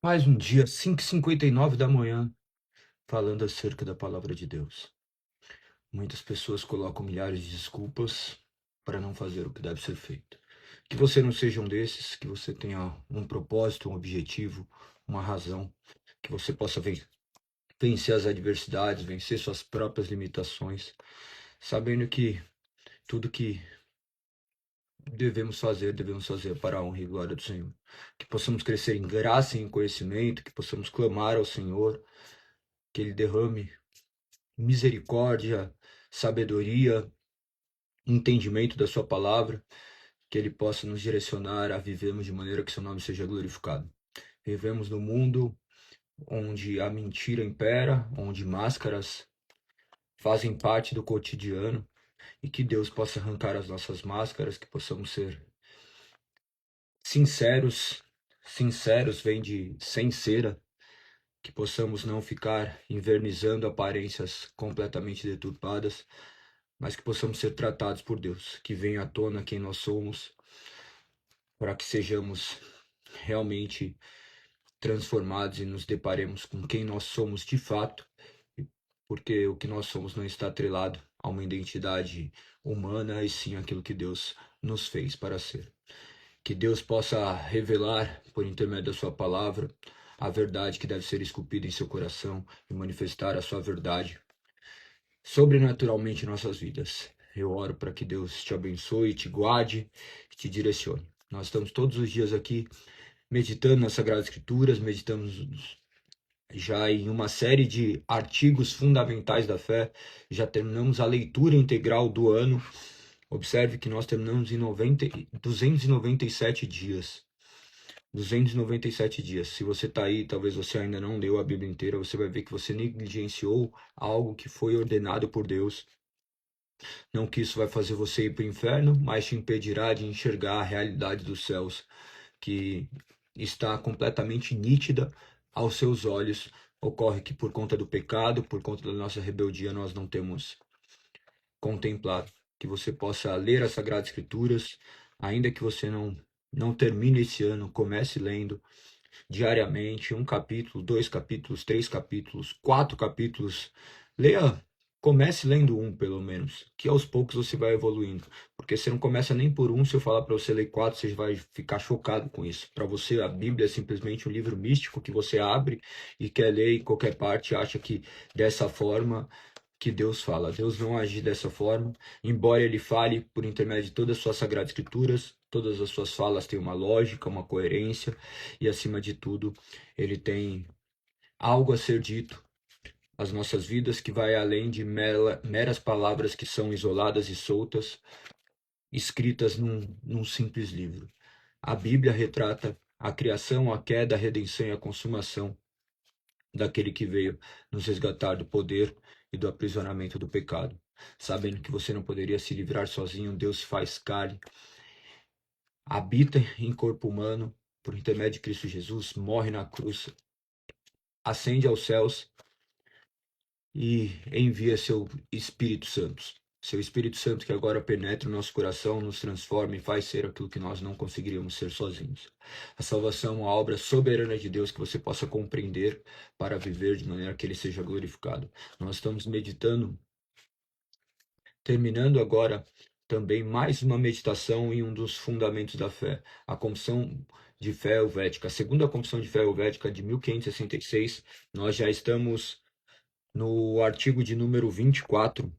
Mais um dia, 5h59 da manhã, falando acerca da palavra de Deus. Muitas pessoas colocam milhares de desculpas para não fazer o que deve ser feito. Que você não seja um desses, que você tenha um propósito, um objetivo, uma razão, que você possa vencer as adversidades, vencer suas próprias limitações, sabendo que tudo que devemos fazer para a honra e glória do Senhor. Que possamos crescer em graça e em conhecimento, que possamos clamar ao Senhor, que Ele derrame misericórdia, sabedoria, entendimento da sua palavra, que ele possa nos direcionar a vivermos de maneira que seu nome seja glorificado. Vivemos num mundo onde a mentira impera, onde máscaras fazem parte do cotidiano, e que Deus possa arrancar as nossas máscaras, que possamos ser sinceros. Sinceros vem de sincera, que possamos não ficar invernizando aparências completamente deturpadas, mas que possamos ser tratados por Deus, que venha à tona quem nós somos, para que sejamos realmente transformados e nos deparemos com quem nós somos de fato, porque o que nós somos não está atrelado a uma identidade humana, e sim aquilo que Deus nos fez para ser. Que Deus possa revelar, por intermédio da sua palavra, a verdade que deve ser esculpida em seu coração e manifestar a sua verdade sobrenaturalmente em nossas vidas. Eu oro para que Deus te abençoe, te guarde e te direcione. Nós estamos todos os dias aqui meditando nas Sagradas Escrituras, meditamos já em uma série de artigos fundamentais da fé, já terminamos a leitura integral do ano. Observe que nós terminamos em 297 dias. 297 dias. Se você está aí, talvez você ainda não leu a Bíblia inteira, você vai ver que você negligenciou algo que foi ordenado por Deus. Não que isso vai fazer você ir para o inferno, mas te impedirá de enxergar a realidade dos céus, que está completamente nítida aos seus olhos. Ocorre que por conta do pecado, por conta da nossa rebeldia, nós não temos contemplado. Que você possa ler as Sagradas Escrituras, ainda que você não termine esse ano, comece lendo diariamente, um capítulo, 2 capítulos, 3 capítulos, 4 capítulos. Leia, comece lendo um, pelo menos, que aos poucos você vai evoluindo. Porque você não começa nem por um, se eu falar para você ler 4, você vai ficar chocado com isso. Para você, a Bíblia é simplesmente um livro místico que você abre e quer ler em qualquer parte, acha que dessa forma que Deus fala. Deus não age dessa forma, embora ele fale por intermédio de todas as suas sagradas escrituras, todas as suas falas têm uma lógica, uma coerência, e acima de tudo, ele tem algo a ser dito às nossas vidas que vai além de meras palavras que são isoladas e soltas, escritas num simples livro. A Bíblia retrata a criação, a queda, a redenção e a consumação daquele que veio nos resgatar do poder e do aprisionamento do pecado. Sabendo que você não poderia se livrar sozinho, Deus se faz carne, habita em corpo humano, por intermédio de Cristo Jesus, morre na cruz, ascende aos céus e envia seu Espírito Santo. Seu Espírito Santo que agora penetra o nosso coração, nos transforma e faz ser aquilo que nós não conseguiríamos ser sozinhos. A salvação é uma obra soberana de Deus que você possa compreender para viver de maneira que ele seja glorificado. Nós estamos meditando, terminando agora também mais uma meditação em um dos fundamentos da fé, a Confissão de Fé Helvética. A segunda Confissão de Fé Helvética de 1566, nós já estamos no artigo de número 24,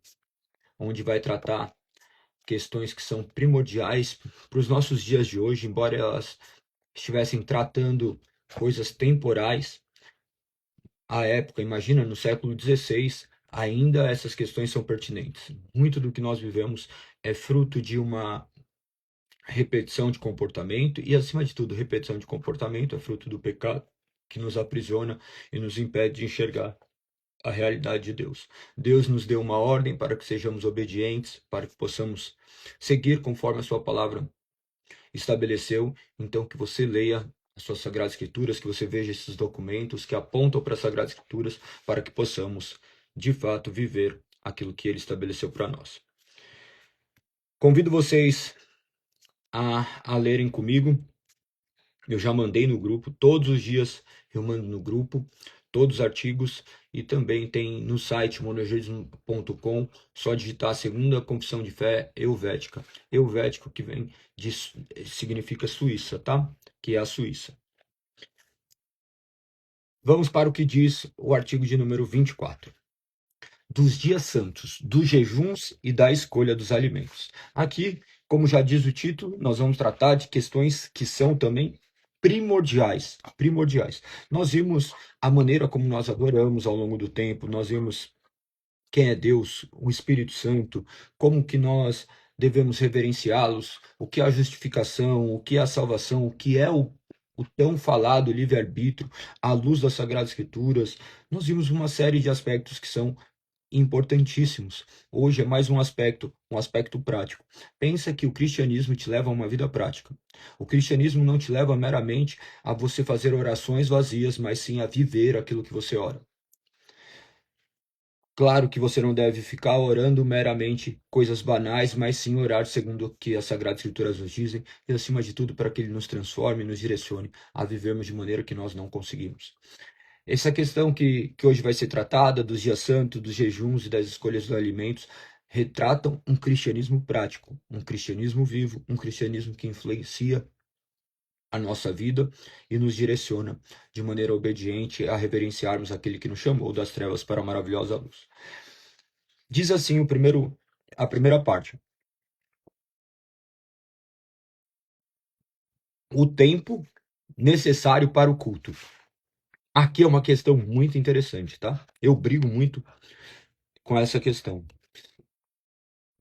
onde vai tratar questões que são primordiais para os nossos dias de hoje, embora elas estivessem tratando coisas temporais à época. Imagina, no século XVI, ainda essas questões são pertinentes. Muito do que nós vivemos é fruto de uma repetição de comportamento, e acima de tudo, repetição de comportamento é fruto do pecado que nos aprisiona e nos impede de enxergar a realidade de Deus. Deus nos deu uma ordem para que sejamos obedientes, para que possamos seguir conforme a sua palavra estabeleceu. Então que você leia as suas Sagradas Escrituras, que você veja esses documentos que apontam para as Sagradas Escrituras, para que possamos, de fato, viver aquilo que ele estabeleceu para nós. Convido vocês a lerem comigo Eu já mandei no grupo, todos os dias eu mando no grupo, todos os artigos, e também tem no site monergismo.com, só digitar a segunda confissão de fé euvética. Euvético que vem de, significa Suíça, tá? Que é a Suíça. Vamos para o que diz o artigo de número 24. Dos dias santos, dos jejuns e da escolha dos alimentos. Aqui, como já diz o título, nós vamos tratar de questões que são também primordiais, primordiais. Nós vimos a maneira como nós adoramos ao longo do tempo, nós vimos quem é Deus, o Espírito Santo, como que nós devemos reverenciá-los, o que é a justificação, o que é a salvação, o que é o tão falado livre-arbítrio, à luz das Sagradas Escrituras. Nós vimos uma série de aspectos que são importantíssimos. Hoje é mais um aspecto prático. Pensa que o cristianismo te leva a uma vida prática. O cristianismo não te leva meramente a você fazer orações vazias, mas sim a viver aquilo que você ora. Claro que você não deve ficar orando meramente coisas banais, mas sim orar segundo o que as Sagradas Escrituras nos dizem, e acima de tudo para que Ele nos transforme e nos direcione a vivermos de maneira que nós não conseguimos. Essa questão que hoje vai ser tratada, dos dias santos, dos jejuns e das escolhas dos alimentos, retratam um cristianismo prático, um cristianismo vivo, um cristianismo que influencia a nossa vida e nos direciona de maneira obediente a reverenciarmos aquele que nos chamou das trevas para a maravilhosa luz. Diz assim a primeira parte. O tempo necessário para o culto. Aqui é uma questão muito interessante, tá? Eu brigo muito com essa questão.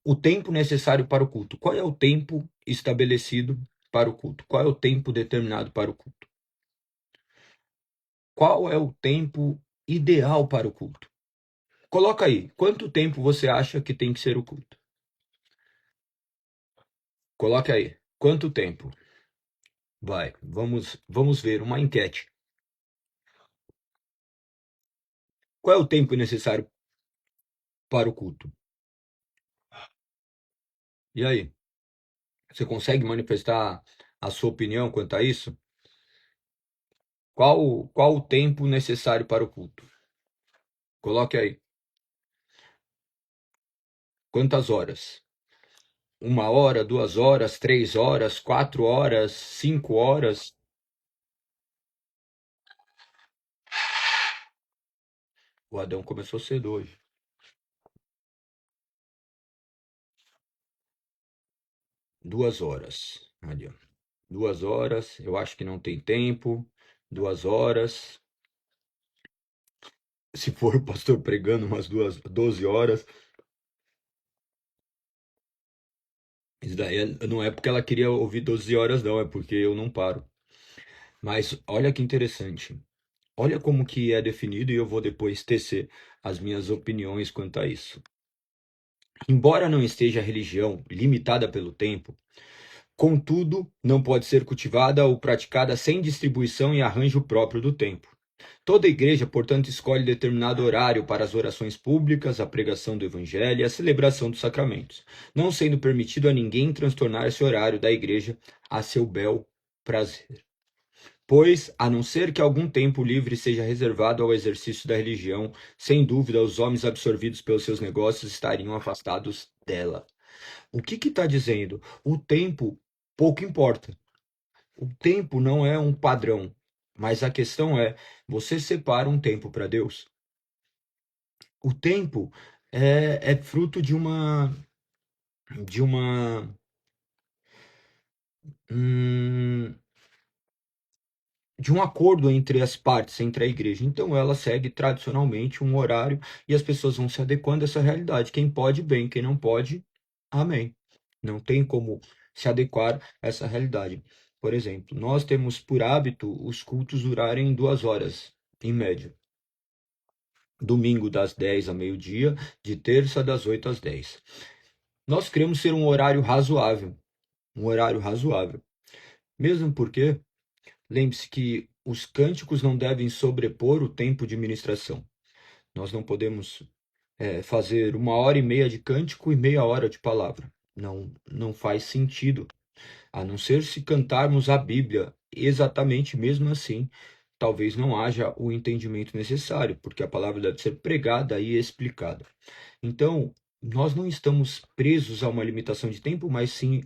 O tempo necessário para o culto. Qual é o tempo estabelecido para o culto? Qual é o tempo determinado para o culto? Qual é o tempo ideal para o culto? Coloca aí, quanto tempo você acha que tem que ser o culto? Coloca aí, quanto tempo? Vai, vamos ver uma enquete. Qual é o tempo necessário para o culto? E aí? Você consegue manifestar a sua opinião quanto a isso? Qual o tempo necessário para o culto? Coloque aí. Quantas horas? 1 hora, 2 horas, 3 horas, 4 horas, 5 horas? O Adão começou cedo hoje. 2 horas. Ali, ó. 2 horas. Eu acho que não tem tempo. 2 horas. Se for o pastor pregando umas 12 horas. Isso daí não é porque ela queria ouvir 12 horas, não. É porque eu não paro. Mas olha que interessante. Olha como que é definido e eu vou depois tecer as minhas opiniões quanto a isso. Embora não esteja a religião limitada pelo tempo, contudo, não pode ser cultivada ou praticada sem distribuição e arranjo próprio do tempo. Toda igreja, portanto, escolhe determinado horário para as orações públicas, a pregação do evangelho e a celebração dos sacramentos, não sendo permitido a ninguém transtornar esse horário da igreja a seu bel prazer. Pois, a não ser que algum tempo livre seja reservado ao exercício da religião, sem dúvida os homens absorvidos pelos seus negócios estariam afastados dela. O que está dizendo? O tempo pouco importa. O tempo não é um padrão, mas a questão é, você separa um tempo para Deus? O tempo é fruto de uma de um acordo entre as partes, entre a igreja. Então ela segue tradicionalmente um horário e as pessoas vão se adequando a essa realidade. Quem pode, bem, quem não pode, amém. Não tem como se adequar a essa realidade. Por exemplo, nós temos por hábito os cultos durarem 2 horas, em média. Domingo das 10 a meio-dia, de terça das 8 às 10. Nós queremos ser um horário razoável. Um horário razoável. Mesmo porque lembre-se que os cânticos não devem sobrepor o tempo de ministração. Nós não podemos fazer 1 hora e meia de cântico e meia hora de palavra. Não faz sentido. A não ser se cantarmos a Bíblia exatamente mesmo assim, talvez não haja o entendimento necessário, porque a palavra deve ser pregada e explicada. Então, nós não estamos presos a uma limitação de tempo, mas sim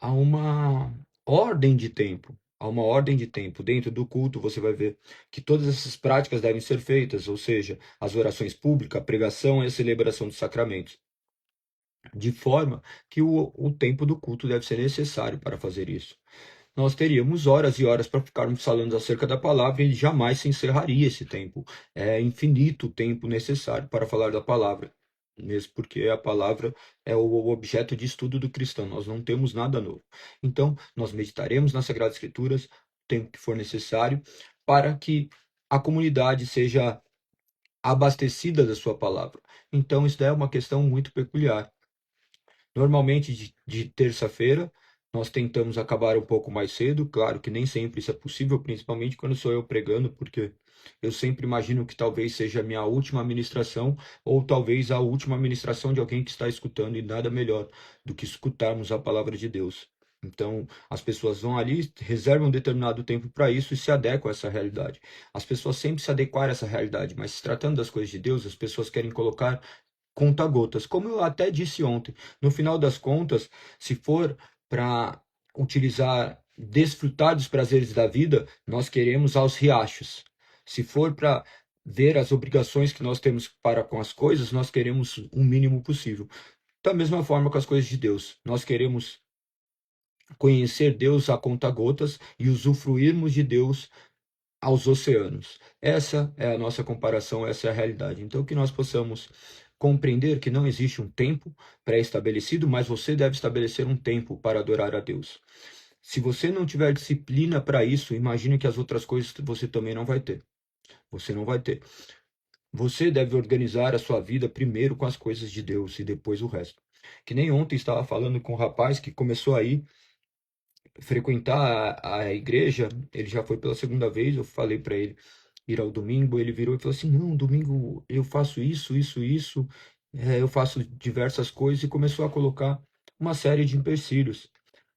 a uma ordem de tempo. Há uma ordem de tempo. Dentro do culto, você vai ver que todas essas práticas devem ser feitas, ou seja, as orações públicas, a pregação e a celebração dos sacramentos, de forma que o tempo do culto deve ser necessário para fazer isso. Nós teríamos horas e horas para ficarmos falando acerca da palavra e jamais se encerraria esse tempo. É infinito o tempo necessário para falar da palavra, mesmo porque a palavra é o objeto de estudo do cristão. Nós não temos nada novo. Então, nós meditaremos nas Sagradas Escrituras o tempo que for necessário para que a comunidade seja abastecida da sua palavra. Então, isso daí é uma questão muito peculiar. Normalmente, de terça-feira, nós tentamos acabar um pouco mais cedo. Claro que nem sempre isso é possível, principalmente quando sou eu pregando, porque eu sempre imagino que talvez seja a minha última ministração, ou talvez a última ministração de alguém que está escutando, e nada melhor do que escutarmos a palavra de Deus. Então, as pessoas vão ali, reservam um determinado tempo para isso e se adequam a essa realidade. As pessoas sempre se adequaram a essa realidade, mas se tratando das coisas de Deus, as pessoas querem colocar conta-gotas. Como eu até disse ontem, no final das contas, se for para utilizar, desfrutar dos prazeres da vida, nós queremos aos riachos. Se for para ver as obrigações que nós temos para com as coisas, nós queremos o mínimo possível. Da mesma forma com as coisas de Deus, nós queremos conhecer Deus a conta-gotas e usufruirmos de Deus aos oceanos. Essa é a nossa comparação, essa é a realidade. Então, que nós possamos compreender que não existe um tempo pré-estabelecido, mas você deve estabelecer um tempo para adorar a Deus. Se você não tiver disciplina para isso, imagine que as outras coisas você também não vai ter. Você não vai ter. Você deve organizar a sua vida primeiro com as coisas de Deus e depois o resto. Que nem ontem estava falando com um rapaz que começou aí frequentar a igreja, ele já foi pela segunda vez, eu falei para ele ir ao domingo, ele virou e falou assim, não, domingo eu faço isso, eu faço diversas coisas, e começou a colocar uma série de empecilhos.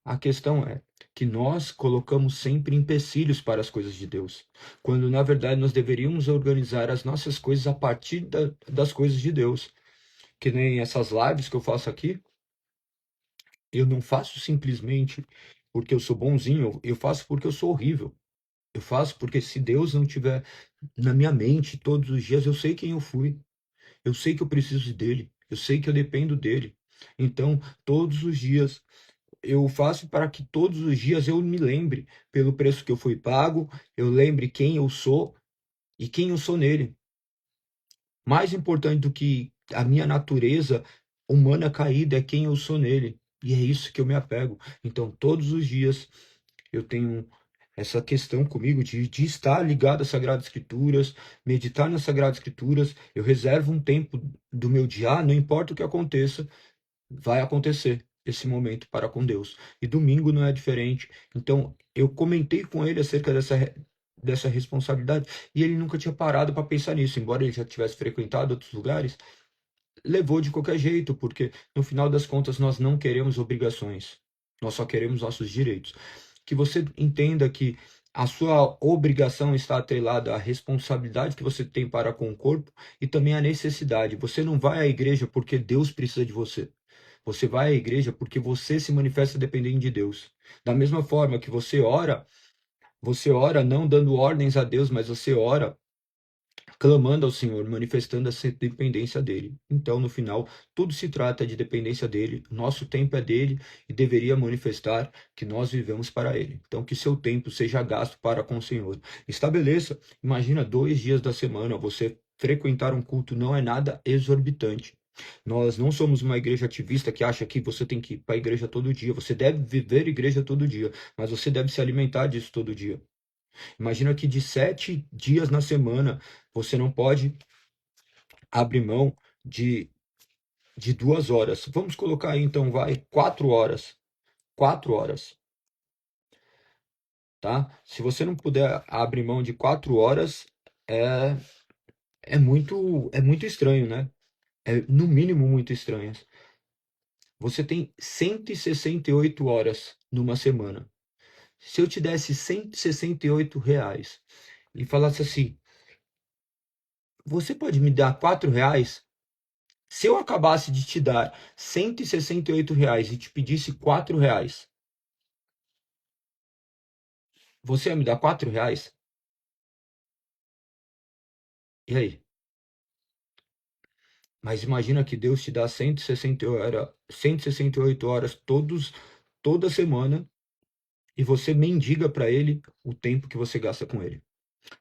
A questão é que nós colocamos sempre empecilhos para as coisas de Deus, quando na verdade nós deveríamos organizar as nossas coisas a partir das coisas de Deus. Que nem essas lives que eu faço aqui, eu não faço simplesmente porque eu sou bonzinho, eu faço porque eu sou horrível. Eu faço porque se Deus não tiver na minha mente todos os dias, eu sei quem eu fui. Eu sei que eu preciso dele. Eu sei que eu dependo dele. Então, todos os dias eu faço para que todos os dias eu me lembre pelo preço que eu fui pago, eu lembre quem eu sou e quem eu sou nele. Mais importante do que a minha natureza humana caída é quem eu sou nele. E é isso que eu me apego. Então, todos os dias eu tenho essa questão comigo de estar ligado às Sagradas Escrituras, meditar nas Sagradas Escrituras. Eu reservo um tempo do meu dia, não importa o que aconteça, vai acontecer esse momento para com Deus. E domingo não é diferente. Então, eu comentei com ele acerca dessa responsabilidade e ele nunca tinha parado para pensar nisso, embora ele já tivesse frequentado outros lugares, levou de qualquer jeito, porque no final das contas nós não queremos obrigações, nós só queremos nossos direitos. Que você entenda que a sua obrigação está atrelada à responsabilidade que você tem para com o corpo e também à necessidade. Você não vai à igreja porque Deus precisa de você. Você vai à igreja porque você se manifesta dependendo de Deus. Da mesma forma que você ora não dando ordens a Deus, mas você ora clamando ao Senhor, manifestando essa dependência dele. Então, no final, tudo se trata de dependência dele, nosso tempo é dele e deveria manifestar que nós vivemos para ele. Então, que seu tempo seja gasto para com o Senhor. Estabeleça, imagina 2 dias da semana, você frequentar um culto não é nada exorbitante. Nós não somos uma igreja ativista que acha que você tem que ir para a igreja todo dia. Você deve viver igreja todo dia, mas você deve se alimentar disso todo dia. Imagina que de 7 dias na semana você não pode abrir mão de 2 horas. Vamos colocar aí então, vai, 4 horas. 4 horas, tá? Se você não puder abrir mão de 4 horas, é, é muito estranho, né? É no mínimo muito estranho. Você tem 168 horas numa semana. Se eu te desse R$ 168 e falasse assim, você pode me dar R$ 4? Se eu acabasse de te dar R$ 168 e te pedisse R$ 4, você ia me dar R$ 4? E aí? Mas imagina que Deus te dá 168 horas toda semana e você mendiga para Ele o tempo que você gasta com Ele.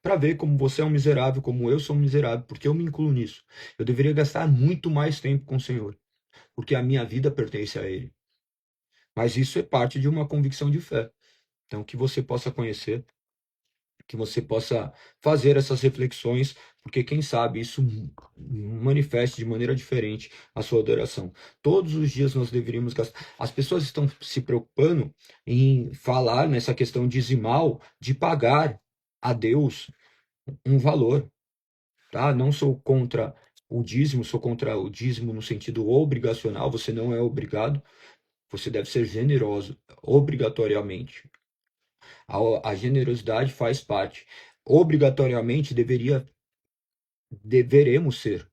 Para ver como você é um miserável, como eu sou um miserável, porque eu me incluo nisso. Eu deveria gastar muito mais tempo com o Senhor, porque a minha vida pertence a Ele. Mas isso é parte de uma convicção de fé. Então, que você possa conhecer, que você possa fazer essas reflexões, porque quem sabe isso manifeste de maneira diferente a sua adoração. Todos os dias nós deveríamos gastar. As pessoas estão se preocupando em falar nessa questão dizimal, de pagar a Deus um valor, tá? Não sou contra o dízimo, sou contra o dízimo no sentido obrigacional, você não é obrigado, você deve ser generoso, obrigatoriamente. A generosidade faz parte. Obrigatoriamente deveremos ser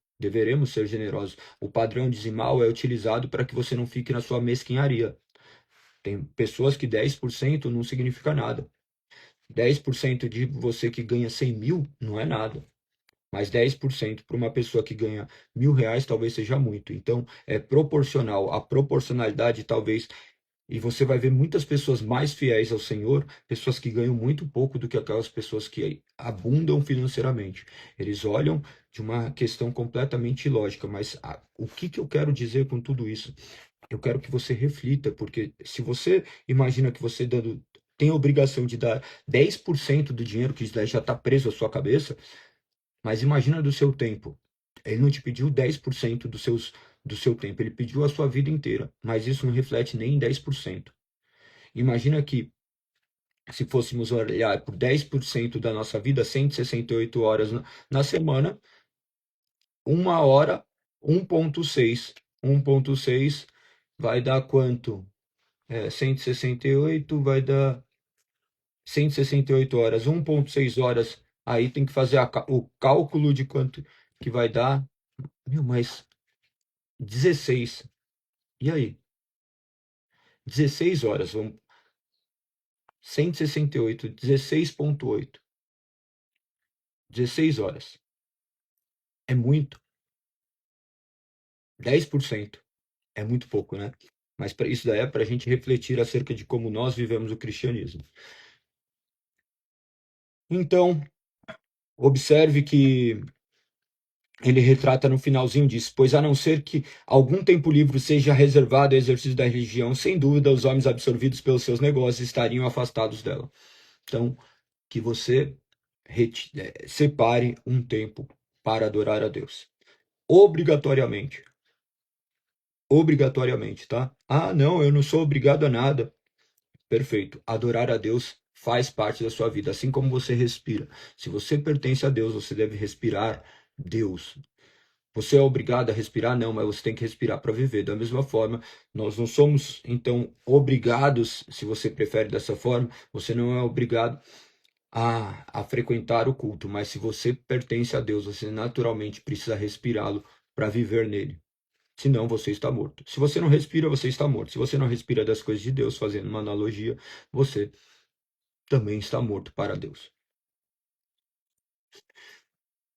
generosos. O padrão dizimal é utilizado para que você não fique na sua mesquinharia. Tem pessoas que 10% não significa nada. 10% de você que ganha 100 mil não é nada. Mas 10% para uma pessoa que ganha R$ 1.000 talvez seja muito. Então, é proporcional. A proporcionalidade talvez. E você vai ver muitas pessoas mais fiéis ao Senhor, pessoas que ganham muito pouco do que aquelas pessoas que abundam financeiramente. Eles olham de uma questão completamente ilógica, mas o que eu quero dizer com tudo isso? Eu quero que você reflita, porque se você imagina que você tem a obrigação de dar 10% do dinheiro que já está preso à sua cabeça, mas imagina do seu tempo. Ele não te pediu 10% do seu tempo, ele pediu a sua vida inteira, mas isso não reflete nem em 10%. Imagina que se fôssemos olhar por 10% da nossa vida, 168 horas na semana, uma hora, 1,6. 1,6 vai dar quanto? 168 vai dar 168 horas, 1,6 horas. Aí tem que fazer o cálculo de quanto que vai dar. Meu, mas 16. E aí? 16 horas. 168, 16,8. 16 horas. É muito. 10%. É muito pouco, né? Mas isso daí é para a gente refletir acerca de como nós vivemos o cristianismo. Então, observe que ele retrata no finalzinho disso, pois a não ser que algum tempo livre seja reservado ao exercício da religião, sem dúvida os homens absorvidos pelos seus negócios estariam afastados dela. Então, que você separe um tempo para adorar a Deus. Obrigatoriamente. Obrigatoriamente, tá? Ah, não, eu não sou obrigado a nada. Perfeito. Adorar a Deus faz parte da sua vida, assim como você respira. Se você pertence a Deus, você deve respirar Deus. Você é obrigado a respirar? Não, mas você tem que respirar para viver. Da mesma forma, nós não somos, então, obrigados, se você prefere dessa forma, você não é obrigado a frequentar o culto, mas se você pertence a Deus, você naturalmente precisa respirá-lo para viver nele. Senão você está morto. Se você não respira, você está morto. Se você não respira das coisas de Deus, fazendo uma analogia, você também está morto para Deus.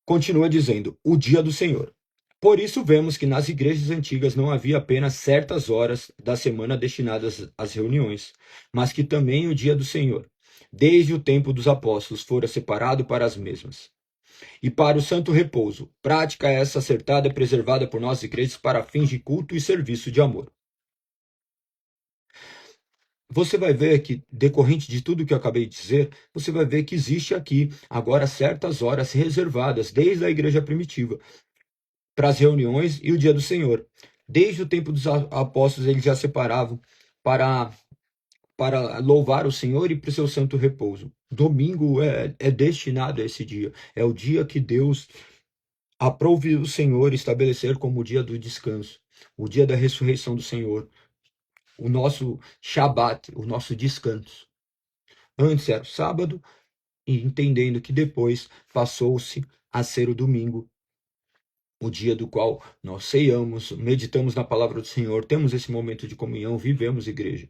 Continua dizendo, o dia do Senhor. Por isso vemos que nas igrejas antigas não havia apenas certas horas da semana destinadas às reuniões, mas que também o dia do Senhor, desde o tempo dos apóstolos, fora separado para as mesmas. E para o santo repouso, prática essa acertada e preservada por nossas igrejas para fins de culto e serviço de amor. Você vai ver que, decorrente de tudo que eu acabei de dizer, você vai ver que existe aqui agora certas horas reservadas, desde a igreja primitiva, para as reuniões e o dia do Senhor. Desde o tempo dos apóstolos, eles já separavam para, para louvar o Senhor e para o seu santo repouso. Domingo é destinado a esse dia. É o dia que Deus aprove o Senhor estabelecer como o dia do descanso, o dia da ressurreição do Senhor, o nosso Shabat, o nosso descanso. Antes era o sábado, e entendendo que depois passou-se a ser o domingo, o dia do qual nós ceiamos, meditamos na palavra do Senhor, temos esse momento de comunhão, vivemos igreja.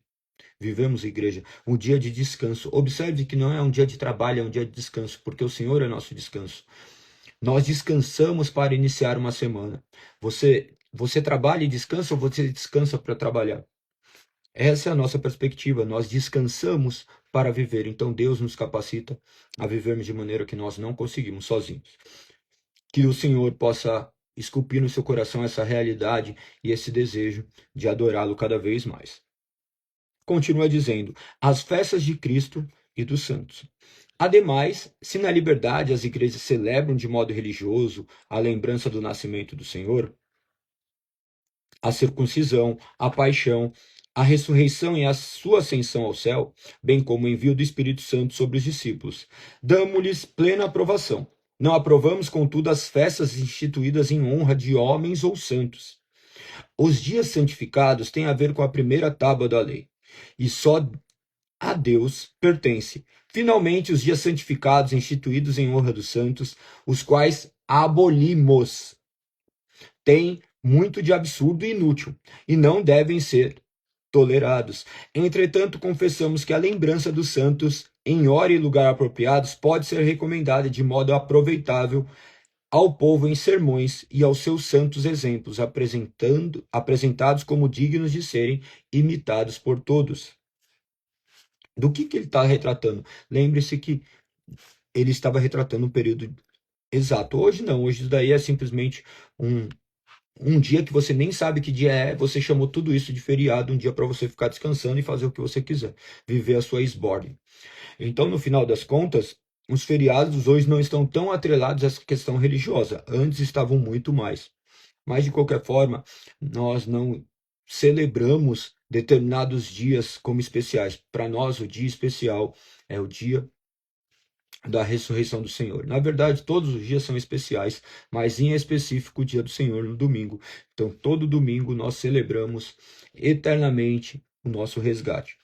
Vivemos igreja, um dia de descanso. Observe que não é um dia de trabalho, é um dia de descanso, porque o Senhor é nosso descanso. Nós descansamos para iniciar uma semana. Você trabalha e descansa ou você descansa para trabalhar? Essa é a nossa perspectiva. Nós descansamos para viver. Então Deus nos capacita a vivermos de maneira que nós não conseguimos sozinhos. Que o Senhor possa esculpir no seu coração essa realidade e esse desejo de adorá-lo cada vez mais. Continua dizendo, as festas de Cristo e dos santos. Ademais, se na liberdade as igrejas celebram de modo religioso a lembrança do nascimento do Senhor, a circuncisão, a paixão, a ressurreição e a sua ascensão ao céu, bem como o envio do Espírito Santo sobre os discípulos, damos-lhes plena aprovação. Não aprovamos, contudo, as festas instituídas em honra de homens ou santos. Os dias santificados têm a ver com a primeira tábua da lei, e só a Deus pertence. Finalmente, os dias santificados, instituídos em honra dos santos, os quais abolimos, têm muito de absurdo e inútil, e não devem ser tolerados. Entretanto, confessamos que a lembrança dos santos, em hora e lugar apropriados, pode ser recomendada de modo aproveitável ao povo em sermões e aos seus santos exemplos, apresentados como dignos de serem imitados por todos. Do que ele está retratando? Lembre-se que ele estava retratando um período exato. Hoje não, hoje isso daí é simplesmente um dia que você nem sabe que dia é, você chamou tudo isso de feriado, um dia para você ficar descansando e fazer o que você quiser, viver a sua esbórnia. Então, no final das contas, os feriados hoje não estão tão atrelados a essa questão religiosa, antes estavam muito mais. Mas, de qualquer forma, nós não celebramos determinados dias como especiais. Para nós, o dia especial é o dia da ressurreição do Senhor. Na verdade, todos os dias são especiais, mas em específico o dia do Senhor no domingo. Então, todo domingo nós celebramos eternamente o nosso resgate.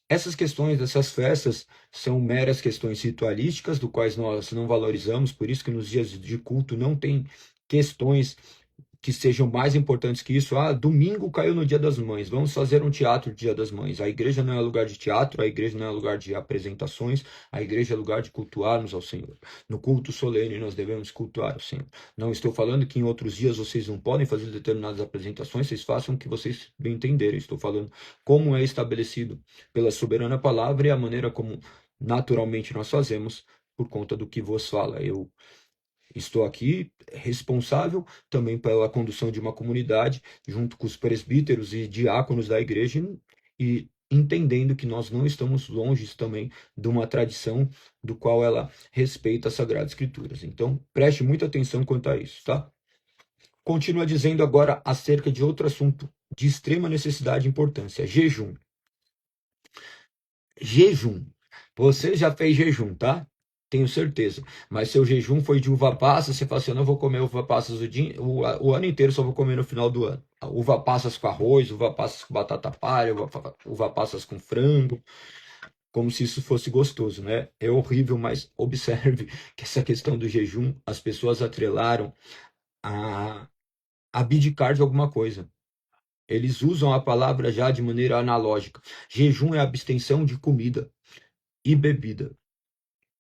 Essas questões, essas festas, são meras questões ritualísticas, do quais nós não valorizamos, por isso que nos dias de culto não tem questões que sejam mais importantes que isso. Ah, domingo caiu no Dia das Mães, vamos fazer um teatro Dia das Mães. A igreja não é lugar de teatro, a igreja não é lugar de apresentações, a igreja é lugar de cultuarmos ao Senhor. No culto solene nós devemos cultuar ao Senhor. Não estou falando que em outros dias vocês não podem fazer determinadas apresentações, vocês façam o que vocês bem entenderem. Estou falando como é estabelecido pela soberana palavra e a maneira como naturalmente nós fazemos por conta do que vos fala. Eu estou aqui responsável também pela condução de uma comunidade, junto com os presbíteros e diáconos da igreja, e entendendo que nós não estamos longe também de uma tradição do qual ela respeita as Sagradas Escrituras. Então, preste muita atenção quanto a isso, tá? Continua dizendo agora acerca de outro assunto de extrema necessidade e importância: jejum. Jejum. Você já fez jejum, tá? Tenho certeza. Mas seu jejum foi de uva passa, você fala assim, eu não vou comer uva passas o ano inteiro, só vou comer no final do ano. Uva passas com arroz, uva passas com batata palha, uva passas com frango, como se isso fosse gostoso, né? É horrível, mas observe que essa questão do jejum, as pessoas atrelaram a abdicar de alguma coisa. Eles usam a palavra já de maneira analógica. Jejum é abstenção de comida e bebida.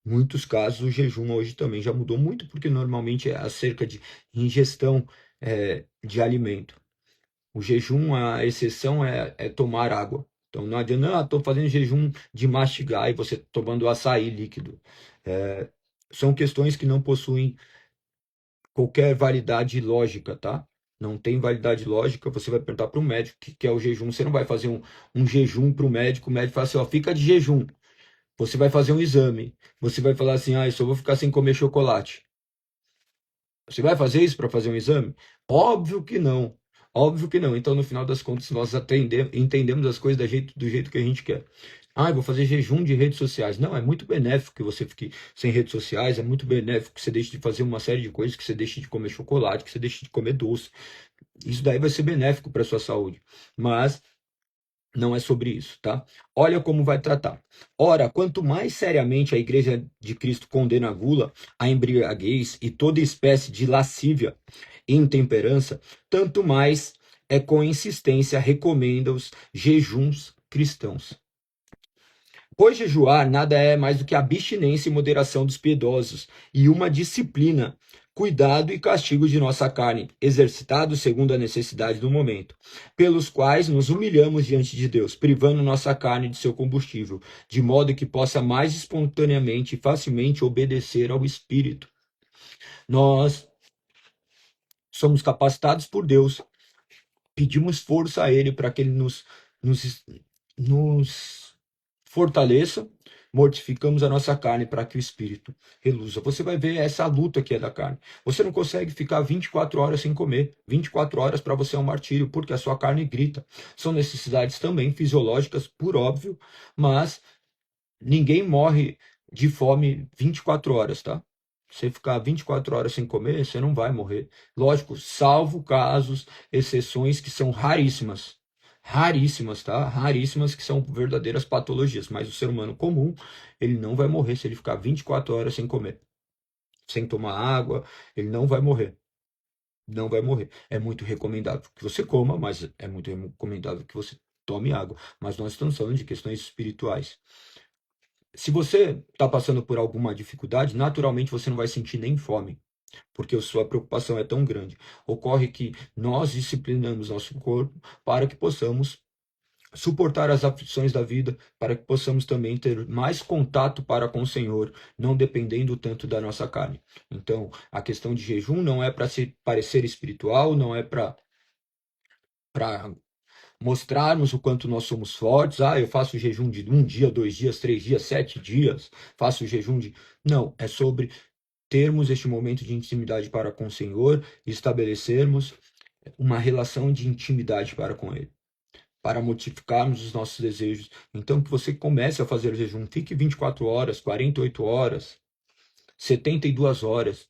Em muitos casos, o jejum hoje também já mudou muito, porque normalmente é acerca de ingestão de alimento. O jejum, a exceção é tomar água. Então, não adianta, não, estou fazendo jejum de mastigar e você tomando açaí líquido. São questões que não possuem qualquer validade lógica, tá? Não tem validade lógica. Você vai perguntar para o médico o que é o jejum. Você não vai fazer um jejum para o médico fala assim, ó, fica de jejum. Você vai fazer um exame. Você vai falar assim, eu só vou ficar sem comer chocolate. Você vai fazer isso para fazer um exame? Óbvio que não. Óbvio que não. Então, no final das contas, nós entendemos as coisas do jeito que a gente quer. Eu vou fazer jejum de redes sociais. Não, é muito benéfico que você fique sem redes sociais, é muito benéfico que você deixe de fazer uma série de coisas, que você deixe de comer chocolate, que você deixe de comer doce. Isso daí vai ser benéfico para a sua saúde. Mas Não é sobre isso, tá? Olha como vai tratar. Ora, quanto mais seriamente a Igreja de Cristo condena a gula, a embriaguez e toda espécie de lascívia e intemperança, tanto mais é com insistência recomenda os jejuns cristãos. Pois jejuar nada é mais do que abstinência e moderação dos piedosos, e uma disciplina, cuidado e castigo de nossa carne, exercitado segundo a necessidade do momento, pelos quais nos humilhamos diante de Deus, privando nossa carne de seu combustível, de modo que possa mais espontaneamente e facilmente obedecer ao Espírito. Nós somos capacitados por Deus, pedimos força a Ele para que Ele nos fortaleça, mortificamos a nossa carne para que o Espírito reluza. Você vai ver essa luta que é da carne. Você não consegue ficar 24 horas sem comer. 24 horas para você é um martírio, porque a sua carne grita. São necessidades também fisiológicas, por óbvio, mas ninguém morre de fome 24 horas, tá? Você ficar 24 horas sem comer, você não vai morrer. Lógico, salvo casos, exceções que são raríssimas. Raríssimas, tá? Raríssimas, que são verdadeiras patologias. Mas o ser humano comum, ele não vai morrer se ele ficar 24 horas sem comer. Sem tomar água, ele não vai morrer. Não vai morrer. É muito recomendável que você coma, mas é muito recomendável que você tome água. Mas nós estamos falando de questões espirituais. Se você está passando por alguma dificuldade, naturalmente você não vai sentir nem fome, porque a sua preocupação é tão grande. Ocorre que nós disciplinamos nosso corpo para que possamos suportar as aflições da vida, para que possamos também ter mais contato para com o Senhor, não dependendo tanto da nossa carne. Então, a questão de jejum não é para se parecer espiritual, não é para mostrarmos o quanto nós somos fortes. Ah, eu faço jejum de 1 dia, 2 dias, 3 dias, 7 dias, faço jejum de. Não, é sobre termos este momento de intimidade para com o Senhor e estabelecermos uma relação de intimidade para com Ele, para mortificarmos os nossos desejos. Então, que você comece a fazer jejum, fique 24 horas, 48 horas, 72 horas,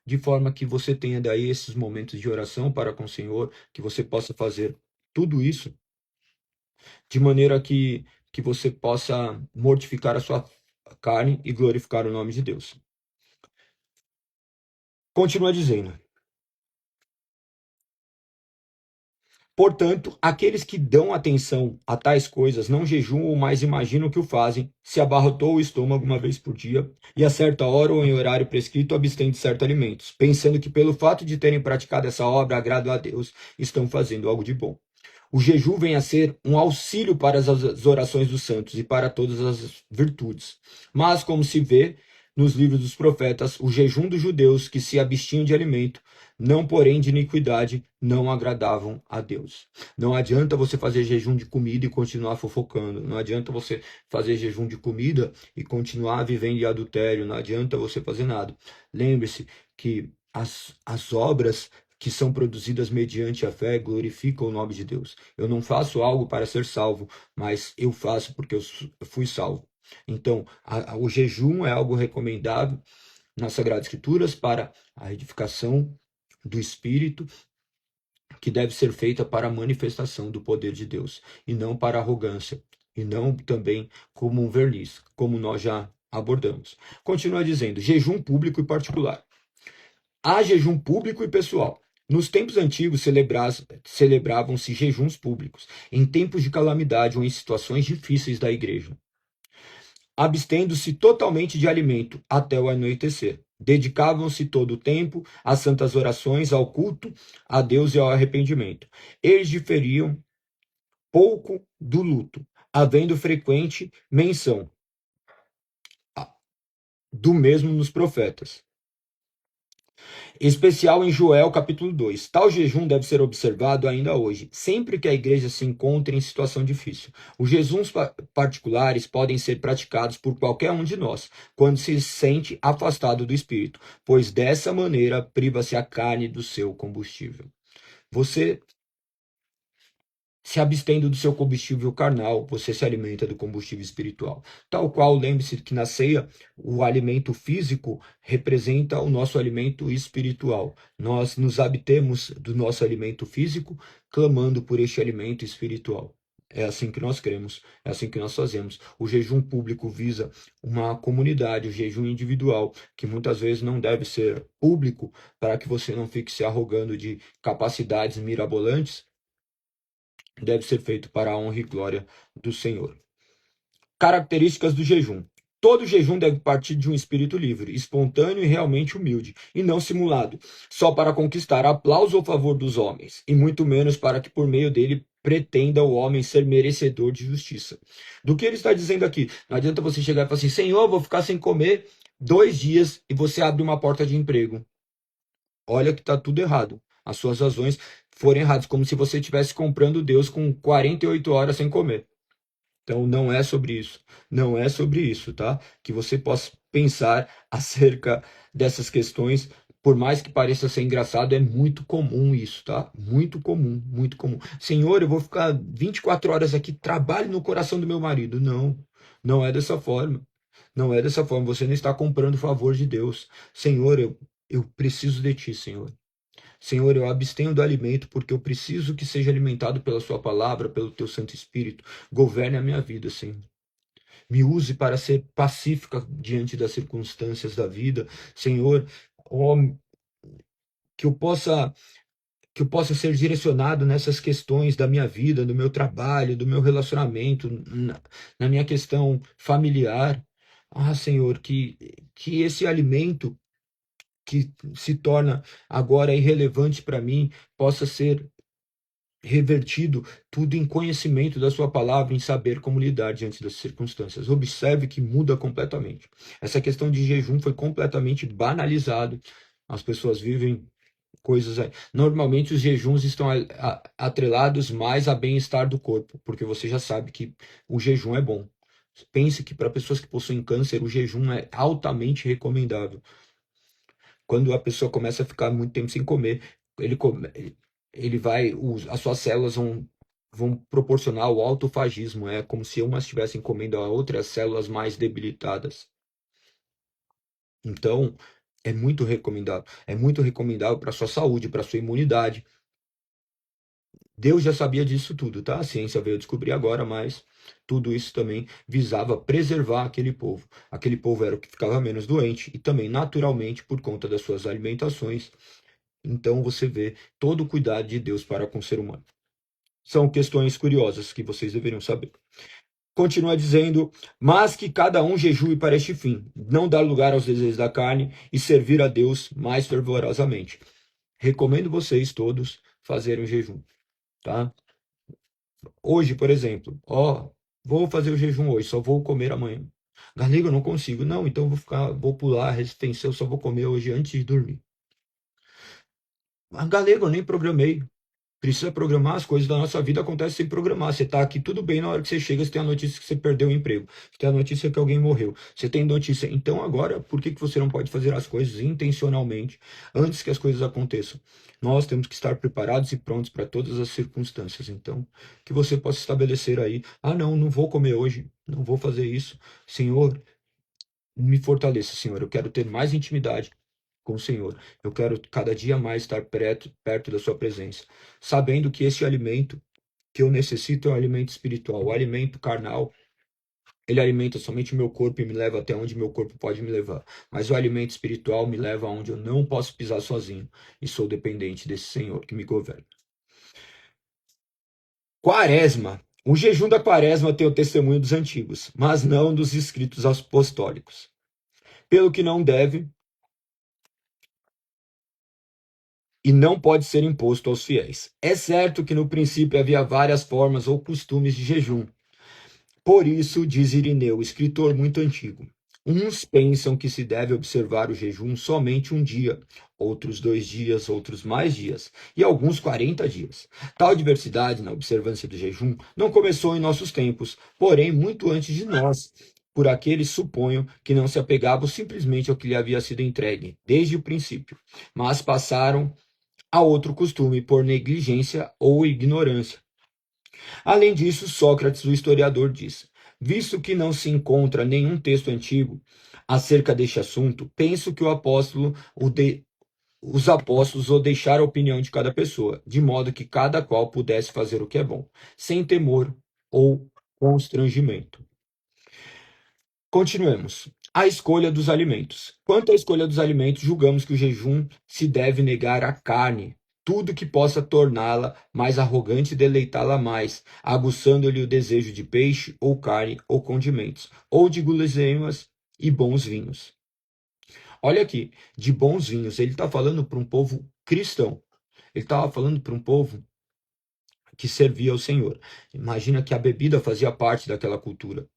de forma que você tenha daí esses momentos de oração para com o Senhor, que você possa fazer tudo isso de maneira que você possa mortificar a sua carne e glorificar o nome de Deus. Continua dizendo: portanto, aqueles que dão atenção a tais coisas não jejuam, mas imaginam que o fazem, se abarrotou o estômago uma vez por dia, e a certa hora ou em horário prescrito abstém de certos alimentos, pensando que pelo fato de terem praticado essa obra, agrado a Deus, estão fazendo algo de bom. O jejum vem a ser um auxílio para as orações dos santos e para todas as virtudes. Mas, como se vê nos livros dos profetas, o jejum dos judeus que se abstinham de alimento, não porém de iniquidade, não agradavam a Deus. Não adianta você fazer jejum de comida e continuar fofocando. Não adianta você fazer jejum de comida e continuar vivendo em adultério. Não adianta você fazer nada. Lembre-se que as obras que são produzidas mediante a fé glorificam o nome de Deus. Eu não faço algo para ser salvo, mas eu faço porque eu fui salvo. Então, o jejum é algo recomendável nas Sagradas Escrituras para a edificação do Espírito, que deve ser feita para a manifestação do poder de Deus, e não para arrogância, e não também como um verniz, como nós já abordamos. Continua dizendo: jejum público e particular. Há jejum público e pessoal. Nos tempos antigos celebravam-se jejuns públicos, em tempos de calamidade ou em situações difíceis da igreja, abstendo-se totalmente de alimento até o anoitecer. Dedicavam-se todo o tempo às santas orações, ao culto a Deus e ao arrependimento. Eles diferiam pouco do luto, havendo frequente menção do mesmo nos profetas. Especial em Joel capítulo 2. Tal jejum deve ser observado ainda hoje, sempre que a igreja se encontre em situação difícil. Os jejuns particulares podem ser praticados por qualquer um de nós, quando se sente afastado do Espírito, pois dessa maneira priva-se a carne do seu combustível. Você se abstendo do seu combustível carnal, você se alimenta do combustível espiritual. Tal qual, lembre-se que na ceia, o alimento físico representa o nosso alimento espiritual. Nós nos abtemos do nosso alimento físico, clamando por este alimento espiritual. É assim que nós cremos, é assim que nós fazemos. O jejum público visa uma comunidade, o jejum individual, que muitas vezes não deve ser público, para que você não fique se arrogando de capacidades mirabolantes, deve ser feito para a honra e glória do Senhor. Características do jejum. Todo jejum deve partir de um espírito livre, espontâneo e realmente humilde, e não simulado, só para conquistar aplauso ou favor dos homens, e muito menos para que por meio dele pretenda o homem ser merecedor de justiça. Do que ele está dizendo aqui? Não adianta você chegar e falar assim, Senhor, vou ficar sem comer 2 dias e você abre uma porta de emprego. Olha que está tudo errado. As suas razões foram erradas, como se você estivesse comprando Deus com 48 horas sem comer. Então, não é sobre isso. Não é sobre isso, tá? Que você possa pensar acerca dessas questões, por mais que pareça ser engraçado, é muito comum isso, tá? Muito comum, muito comum. Senhor, eu vou ficar 24 horas aqui, trabalho no coração do meu marido. Não, não é dessa forma. Não é dessa forma. Você não está comprando o favor de Deus. Senhor, eu preciso de ti, Senhor. Senhor, eu abstenho do alimento porque eu preciso que seja alimentado pela sua palavra, pelo teu Santo Espírito. Governe a minha vida, Senhor. Me use para ser pacífica diante das circunstâncias da vida. Senhor, ó, que eu possa ser direcionado nessas questões da minha vida, do meu trabalho, do meu relacionamento, na minha questão familiar. Ah, Senhor, que esse alimento que se torna agora irrelevante para mim possa ser revertido tudo em conhecimento da sua palavra, em saber como lidar diante das circunstâncias. Observe que muda completamente. Essa questão de jejum foi completamente banalizado. As pessoas vivem coisas aí. Normalmente os jejuns estão atrelados mais a bem-estar do corpo, porque você já sabe que o jejum é bom. Pense que para pessoas que possuem câncer, o jejum é altamente recomendável. Quando a pessoa começa a ficar muito tempo sem comer, ele, ele vai, as suas células vão proporcionar o autofagismo. É como se umas estivessem comendo a outra, as células mais debilitadas. Então, é muito recomendável. É muito recomendável para a sua saúde, para a sua imunidade. Deus já sabia disso tudo, tá? A ciência veio descobrir agora, mas tudo isso também visava preservar aquele povo. Aquele povo era o que ficava menos doente e também naturalmente por conta das suas alimentações. Então você vê todo o cuidado de Deus para com o ser humano. São questões curiosas que vocês deveriam saber. Continua dizendo, mas que cada um jejue para este fim, não dar lugar aos desejos da carne e servir a Deus mais fervorosamente. Recomendo vocês todos fazerem o jejum, tá? Hoje, por exemplo, vou fazer o jejum hoje, só vou comer amanhã. Galego, eu não consigo. Não, então vou pular a resistência, eu só vou comer hoje antes de dormir. Mas, Galego, eu nem programei. Precisa programar, as coisas da nossa vida acontecem sem programar. Você está aqui, tudo bem, na hora que você chega, você tem a notícia que você perdeu o emprego. Você tem a notícia que alguém morreu. Você tem notícia. Então agora, por que você não pode fazer as coisas intencionalmente antes que as coisas aconteçam? Nós temos que estar preparados e prontos para todas as circunstâncias. Então, que você possa estabelecer aí, não vou comer hoje, não vou fazer isso. Senhor, me fortaleça, Senhor. Eu quero ter mais intimidade com o Senhor. Eu quero cada dia mais estar perto da sua presença, sabendo que esse alimento que eu necessito é um alimento espiritual. O alimento carnal, ele alimenta somente o meu corpo e me leva até onde meu corpo pode me levar. Mas o alimento espiritual me leva aonde eu não posso pisar sozinho e sou dependente desse Senhor que me governa. Quaresma. O jejum da quaresma tem o testemunho dos antigos, mas não dos escritos apostólicos. Pelo que não deve e não pode ser imposto aos fiéis. É certo que no princípio havia várias formas ou costumes de jejum. Por isso, diz Irineu, escritor muito antigo, uns pensam que se deve observar o jejum somente um dia, outros 2 dias, outros mais dias, e alguns 40 dias. Tal diversidade na observância do jejum não começou em nossos tempos, porém muito antes de nós, por aqueles suponho que não se apegavam simplesmente ao que lhe havia sido entregue, desde o princípio, mas passaram a outro costume por negligência ou ignorância. Além disso, Sócrates, o historiador, diz: visto que não se encontra nenhum texto antigo acerca deste assunto, penso que os apóstolos o deixaram a opinião de cada pessoa, de modo que cada qual pudesse fazer o que é bom, sem temor ou constrangimento. Continuemos. A escolha dos alimentos. Quanto à escolha dos alimentos, julgamos que o jejum se deve negar à carne, tudo que possa torná-la mais arrogante e deleitá-la mais, aguçando-lhe o desejo de peixe ou carne ou condimentos, ou de guloseimas e bons vinhos. Olha aqui, de bons vinhos, ele está falando para um povo cristão. Ele estava falando para um povo que servia ao Senhor. Imagina que a bebida fazia parte daquela cultura.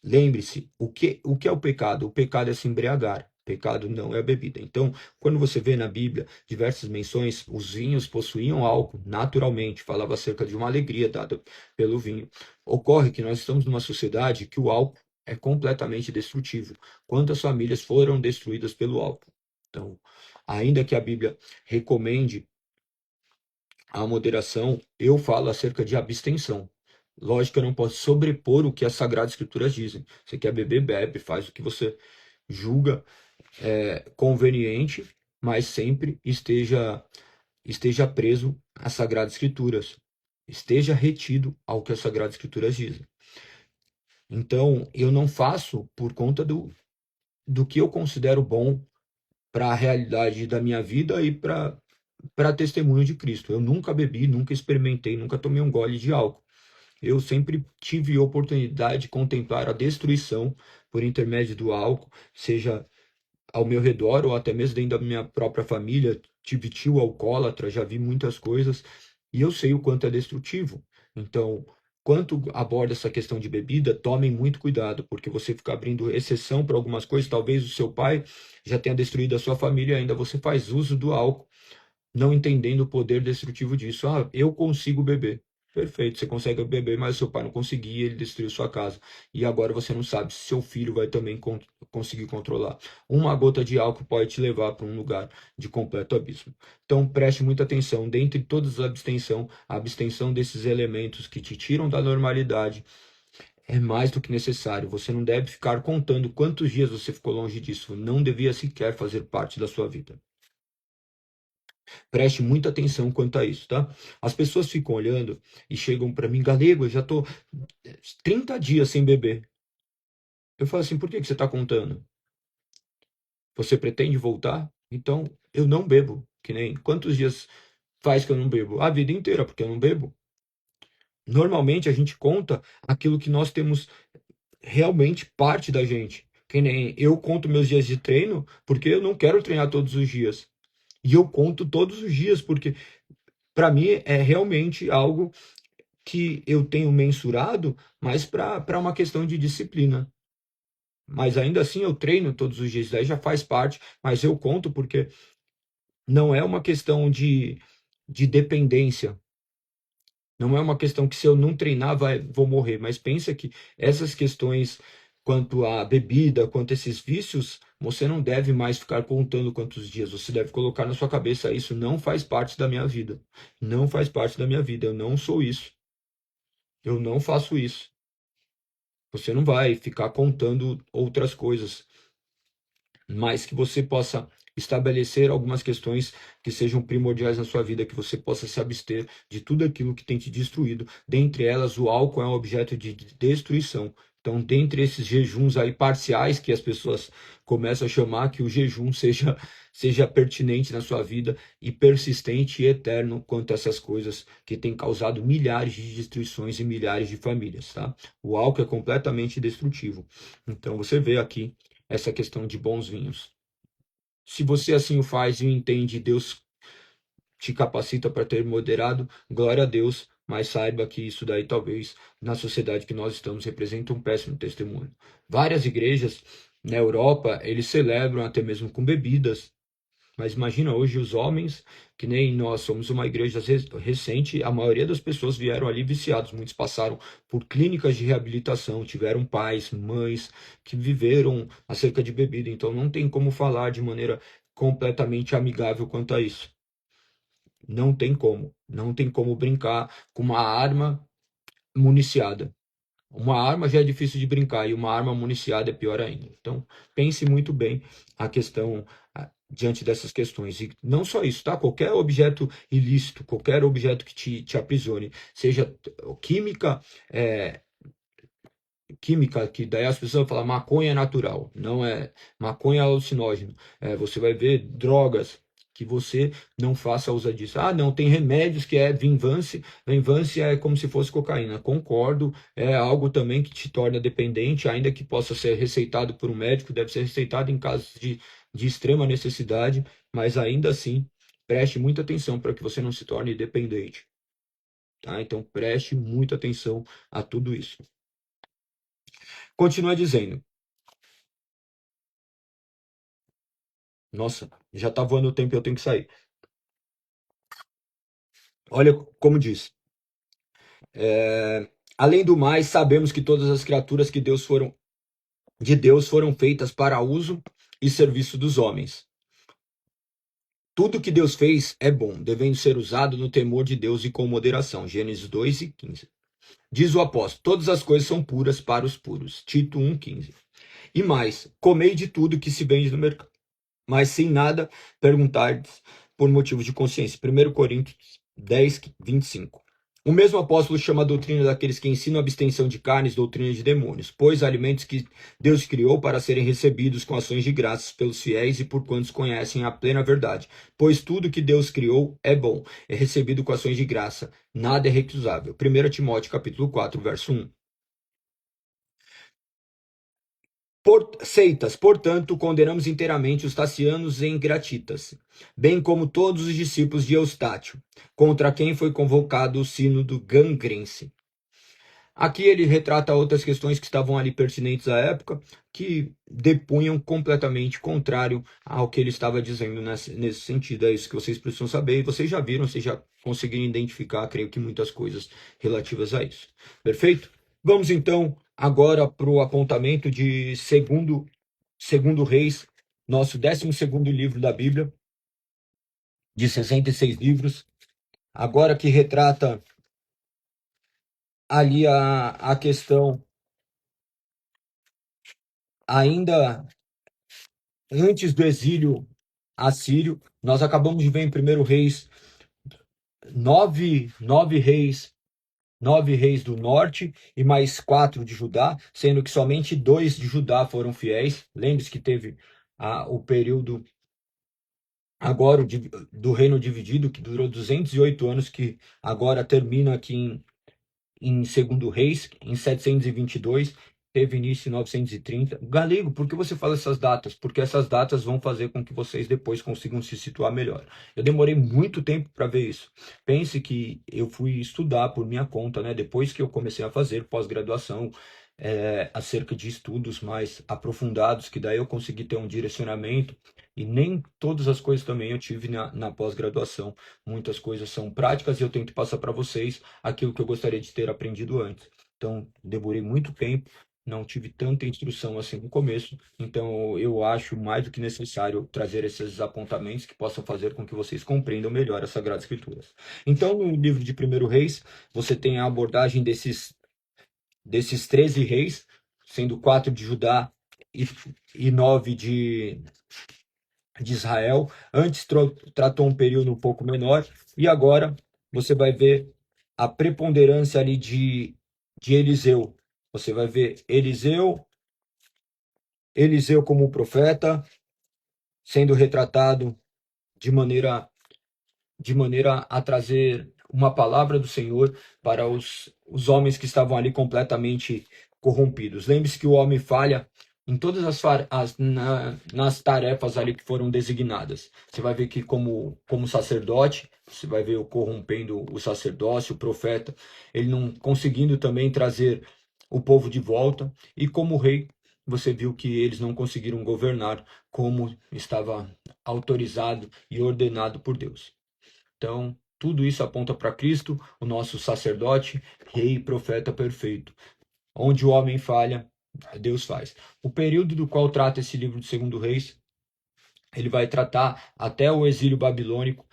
Lembre-se, o que é o pecado? O pecado é se embriagar. Pecado não é a bebida. Então, quando você vê na Bíblia diversas menções, os vinhos possuíam álcool, naturalmente, falava acerca de uma alegria dada pelo vinho. Ocorre que nós estamos numa sociedade que o álcool é completamente destrutivo. Quantas famílias foram destruídas pelo álcool? Então, ainda que a Bíblia recomende a moderação, eu falo acerca de abstenção. Lógico que eu não posso sobrepor o que as Sagradas Escrituras dizem. Você quer beber, bebe, faz o que você julga conveniente, mas sempre esteja preso às Sagradas Escrituras. Esteja retido ao que as Sagradas Escrituras dizem. Então, eu não faço por conta do que eu considero bom para a realidade da minha vida e para testemunho de Cristo. Eu nunca bebi, nunca experimentei, nunca tomei um gole de álcool. Eu sempre tive oportunidade de contemplar a destruição por intermédio do álcool, seja ao meu redor ou até mesmo dentro da minha própria família. Tive tio alcoólatra, já vi muitas coisas e eu sei o quanto é destrutivo. Então, quanto aborda essa questão de bebida, tomem muito cuidado, porque você fica abrindo exceção para algumas coisas. Talvez o seu pai já tenha destruído a sua família e ainda você faz uso do álcool, não entendendo o poder destrutivo disso. Ah, eu consigo beber. Perfeito, você consegue beber, mas seu pai não conseguia, ele destruiu sua casa. E agora você não sabe se seu filho vai também conseguir controlar. Uma gota de álcool pode te levar para um lugar de completo abismo. Então preste muita atenção. Dentre todas as abstenção, a abstenção desses elementos que te tiram da normalidade é mais do que necessário. Você não deve ficar contando quantos dias você ficou longe disso. Não devia sequer fazer parte da sua vida. Preste muita atenção quanto a isso, tá? As pessoas ficam olhando e chegam para mim, Galego, eu já tô 30 dias sem beber. Eu falo assim, por que você está contando? Você pretende voltar? Então, eu não bebo. Que nem quantos dias faz que eu não bebo? A vida inteira, porque eu não bebo. Normalmente a gente conta aquilo que nós temos realmente parte da gente. Que nem eu conto meus dias de treino, porque eu não quero treinar todos os dias. E eu conto todos os dias, porque para mim é realmente algo que eu tenho mensurado, mas para uma questão de disciplina. Mas ainda assim eu treino todos os dias, daí já faz parte, mas eu conto porque não é uma questão de dependência. Não é uma questão que se eu não treinar vou morrer, mas pensa que essas questões quanto à bebida, quanto a esses vícios, você não deve mais ficar contando quantos dias, você deve colocar na sua cabeça isso não faz parte da minha vida. Não faz parte da minha vida, eu não sou isso. Eu não faço isso. Você não vai ficar contando outras coisas, mas que você possa estabelecer algumas questões que sejam primordiais na sua vida, que você possa se abster de tudo aquilo que tem te destruído. Dentre elas, o álcool é um objeto de destruição. Então, dentre esses jejuns aí parciais que as pessoas começam a chamar, que o jejum seja pertinente na sua vida e persistente e eterno quanto a essas coisas que têm causado milhares de destruições em milhares de famílias, tá? O álcool é completamente destrutivo. Então, você vê aqui essa questão de bons vinhos. Se você assim o faz e o entende, Deus te capacita para ter moderado, glória a Deus, mas saiba que isso daí talvez na sociedade que nós estamos representa um péssimo testemunho. Várias igrejas na Europa, eles celebram até mesmo com bebidas, mas imagina hoje os homens, que nem nós somos uma igreja recente, a maioria das pessoas vieram ali viciados, muitos passaram por clínicas de reabilitação, tiveram pais, mães que viveram acerca de bebida, então não tem como falar de maneira completamente amigável quanto a isso. Não tem como, não tem como brincar com uma arma municiada. Uma arma já é difícil de brincar e uma arma municiada é pior ainda. Então, pense muito bem a questão diante dessas questões. E não só isso, tá? Qualquer objeto ilícito, qualquer objeto que te aprisione, seja química, química, que daí as pessoas falam maconha é natural, não é maconha é alucinógeno. Você vai ver drogas que você não faça uso disso. Ah, não, tem remédios que é Vinvance, Vinvance é como se fosse cocaína. Concordo, é algo também que te torna dependente, ainda que possa ser receitado por um médico, deve ser receitado em casos de extrema necessidade, mas ainda assim, preste muita atenção para que você não se torne dependente. Tá? Então, preste muita atenção a tudo isso. Continua dizendo. Nossa, já tá voando o tempo e eu tenho que sair. Olha como diz. Além do mais, sabemos que todas as criaturas de Deus foram feitas para uso e serviço dos homens. Tudo que Deus fez é bom, devendo ser usado no temor de Deus e com moderação. Gênesis 2:15. Diz o apóstolo: todas as coisas são puras para os puros. Tito 1:15. E mais, comei de tudo que se vende no mercado, mas sem nada perguntardes por motivo de consciência. 1 Coríntios 10:25. O mesmo apóstolo chama a doutrina daqueles que ensinam a abstenção de carnes, doutrina de demônios, pois alimentos que Deus criou para serem recebidos com ações de graças pelos fiéis e por quantos conhecem a plena verdade. Pois tudo que Deus criou é bom, é recebido com ações de graça, nada é recusável. 1 Timóteo capítulo 4, verso 1. Seitas, portanto, condenamos inteiramente os tacianos e ingratitas, bem como todos os discípulos de Eustáquio, contra quem foi convocado o sínodo gangrense. Aqui ele retrata outras questões que estavam ali pertinentes à época, que depunham completamente contrário ao que ele estava dizendo nesse sentido. É isso que vocês precisam saber, e vocês já viram, vocês já conseguiram identificar, creio que muitas coisas relativas a isso. Perfeito? Vamos então agora para o apontamento de segundo Reis, nosso 12º livro da Bíblia, de 66 livros, agora que retrata ali a questão ainda antes do exílio assírio. Nós acabamos de ver em 1 Reis nove reis do norte e mais 4 de Judá, sendo que somente 2 de Judá foram fiéis. Lembre-se que teve o período agora do reino dividido, que durou 208 anos, que agora termina aqui em 2 Reis, em 722, teve início em 930. Galego, por que você fala essas datas? Porque essas datas vão fazer com que vocês depois consigam se situar melhor. Eu demorei muito tempo para ver isso. Pense que eu fui estudar por minha conta, né? Depois que eu comecei a fazer pós-graduação, acerca de estudos mais aprofundados, que daí eu consegui ter um direcionamento, e nem todas as coisas também eu tive na pós-graduação. Muitas coisas são práticas e eu tento passar para vocês aquilo que eu gostaria de ter aprendido antes. Então, demorei muito tempo, não tive tanta instrução assim no começo, então eu acho mais do que necessário trazer esses apontamentos que possam fazer com que vocês compreendam melhor as Sagradas Escrituras. Então, no livro de 1 Reis, você tem a abordagem desses 13 reis, sendo 4 de Judá e 9 de Israel. Antes tratou um período um pouco menor, e agora você vai ver a preponderância ali de Eliseu. Você vai ver Eliseu como profeta, sendo retratado de maneira a trazer uma palavra do Senhor para os homens que estavam ali completamente corrompidos. Lembre-se que o homem falha em todas nas tarefas ali que foram designadas. Você vai ver que como sacerdote, você vai ver o corrompendo o sacerdócio, o profeta, ele não conseguindo também trazer o povo de volta, e como rei, você viu que eles não conseguiram governar como estava autorizado e ordenado por Deus. Então, tudo isso aponta para Cristo, o nosso sacerdote, rei e profeta perfeito. Onde o homem falha, Deus faz. O período do qual trata esse livro de 2 Reis, ele vai tratar até o exílio babilônico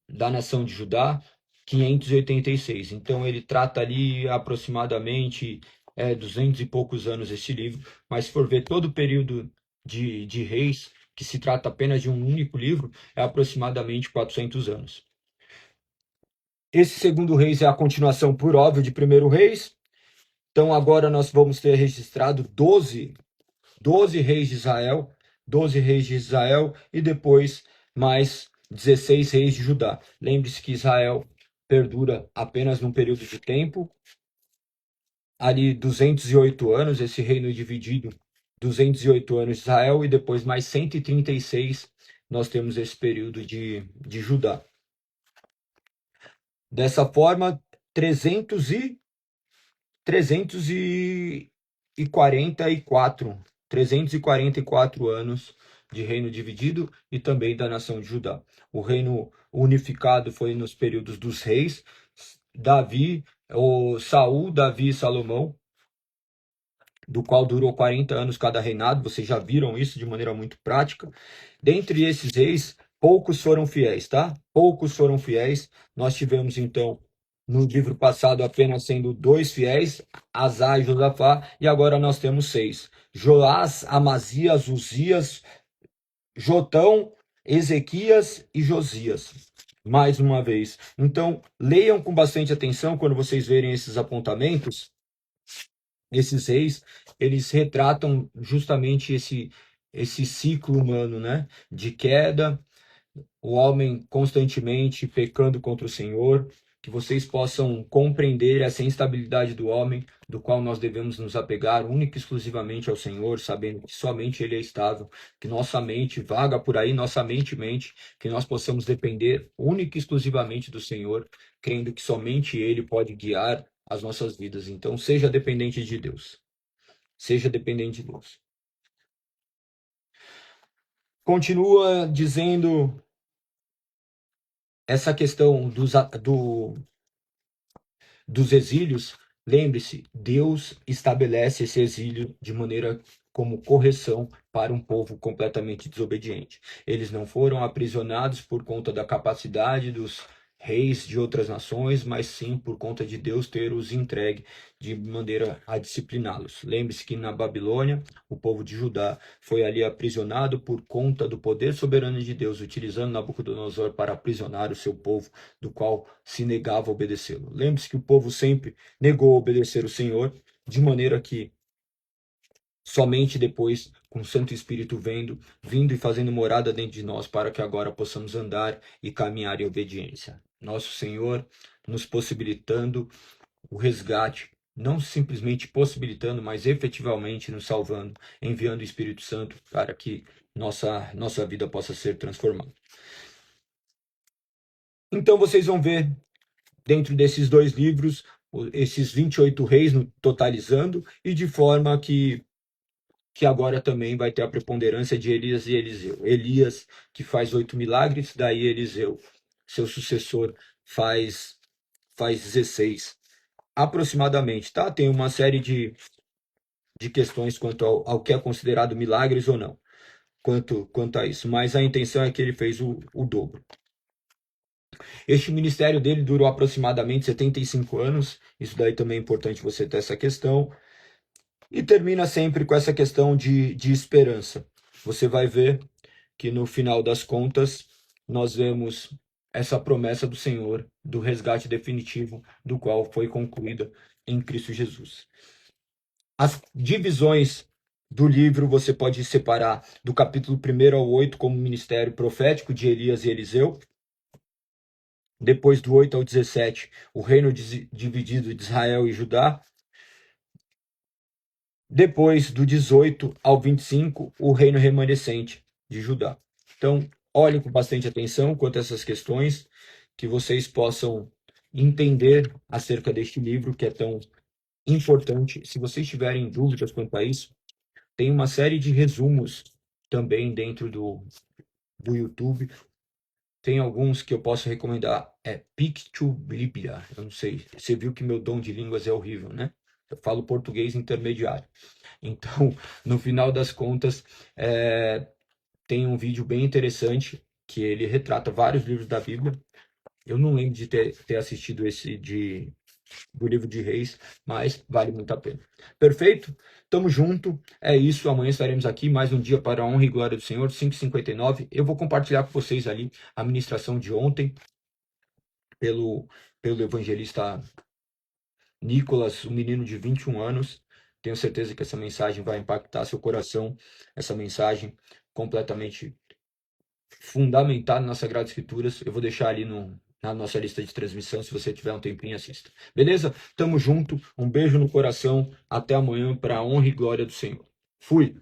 da nação de Judá, 586. Então, ele trata ali aproximadamente 200 e poucos anos esse livro. Mas se for ver todo o período de reis, que se trata apenas de um único livro, é aproximadamente 400 anos. Esse segundo Reis é a continuação, por óbvio, de primeiro Reis. Então agora nós vamos ter registrado 12 reis de Israel, 12 reis de Israel e depois mais 16 reis de Judá. Lembre-se que Israel perdura apenas num período de tempo, ali 208 anos, esse reino dividido, 208 anos de Israel e depois mais 136 nós temos esse período de Judá. Dessa forma, 344 anos de reino dividido e também da nação de Judá. O reino unificado foi nos períodos dos reis, Saul, Davi e Salomão, do qual durou 40 anos cada reinado. Vocês já viram isso de maneira muito prática. Dentre esses reis, poucos foram fiéis, tá? Poucos foram fiéis. Nós tivemos, então, no livro passado, apenas sendo 2 fiéis, Asá e Josafá, e agora nós temos 6. Joás, Amazias, Uzias, Jotão, Ezequias e Josias. Mais uma vez. Então, leiam com bastante atenção quando vocês verem esses apontamentos. Esses reis, eles retratam justamente esse ciclo humano, né? De queda, o homem constantemente pecando contra o Senhor, que vocês possam compreender essa instabilidade do homem, do qual nós devemos nos apegar única e exclusivamente ao Senhor, sabendo que somente Ele é estável, que nossa mente vaga por aí, nossa mente mente, que nós possamos depender única e exclusivamente do Senhor, crendo que somente Ele pode guiar as nossas vidas. Então, seja dependente de Deus. Seja dependente de Deus. Continua dizendo essa questão dos exílios. Lembre-se, Deus estabelece esse exílio de maneira como correção para um povo completamente desobediente. Eles não foram aprisionados por conta da capacidade dos reis de outras nações, mas sim por conta de Deus ter os entregue de maneira a discipliná-los. Lembre-se que na Babilônia, o povo de Judá foi ali aprisionado por conta do poder soberano de Deus, utilizando Nabucodonosor para aprisionar o seu povo, do qual se negava a obedecê-lo. Lembre-se que o povo sempre negou obedecer o Senhor, de maneira que somente depois, com o Santo Espírito vindo e fazendo morada dentro de nós, para que agora possamos andar e caminhar em obediência. Nosso Senhor nos possibilitando o resgate, não simplesmente possibilitando, mas efetivamente nos salvando, enviando o Espírito Santo para que nossa vida possa ser transformada. Então vocês vão ver, dentro desses 2 livros, esses 28 reis totalizando, e de forma que agora também vai ter a preponderância de Elias e Eliseu. Elias, que faz 8 milagres, daí Eliseu, seu sucessor, faz 16 aproximadamente, tá? Tem uma série de questões quanto ao que é considerado milagres ou não, quanto a isso, mas a intenção é que ele fez o dobro. Este ministério dele durou aproximadamente 75 anos, isso daí também é importante você ter essa questão, e termina sempre com essa questão de esperança. Você vai ver que no final das contas, nós vemos essa promessa do Senhor, do resgate definitivo, do qual foi concluída em Cristo Jesus. As divisões do livro você pode separar do capítulo 1 ao 8 como ministério profético de Elias e Eliseu. Depois do 8 ao 17, o reino dividido de Israel e Judá. Depois do 18 ao 25, o reino remanescente de Judá. Então, olhem com bastante atenção quanto a essas questões, que vocês possam entender acerca deste livro que é tão importante. Se vocês tiverem dúvidas quanto a isso, tem uma série de resumos também dentro do YouTube. Tem alguns que eu posso recomendar. É Pictubíblia. Eu não sei. Você viu que meu dom de línguas é horrível, né? Eu falo português intermediário. Então, no final das contas, tem um vídeo bem interessante que ele retrata vários livros da Bíblia. Eu não lembro de ter assistido esse de do livro de Reis, mas vale muito a pena. Perfeito? Tamo junto. É isso. Amanhã estaremos aqui. Mais um dia para a honra e glória do Senhor, 5h59. Eu vou compartilhar com vocês ali a ministração de ontem pelo evangelista Nicolas, um menino de 21 anos. Tenho certeza que essa mensagem vai impactar seu coração. Essa mensagem completamente fundamentada nas Sagradas Escrituras. Eu vou deixar ali na nossa lista de transmissão, se você tiver um tempinho, assista. Beleza? Tamo junto, um beijo no coração, até amanhã, para a honra e glória do Senhor. Fui!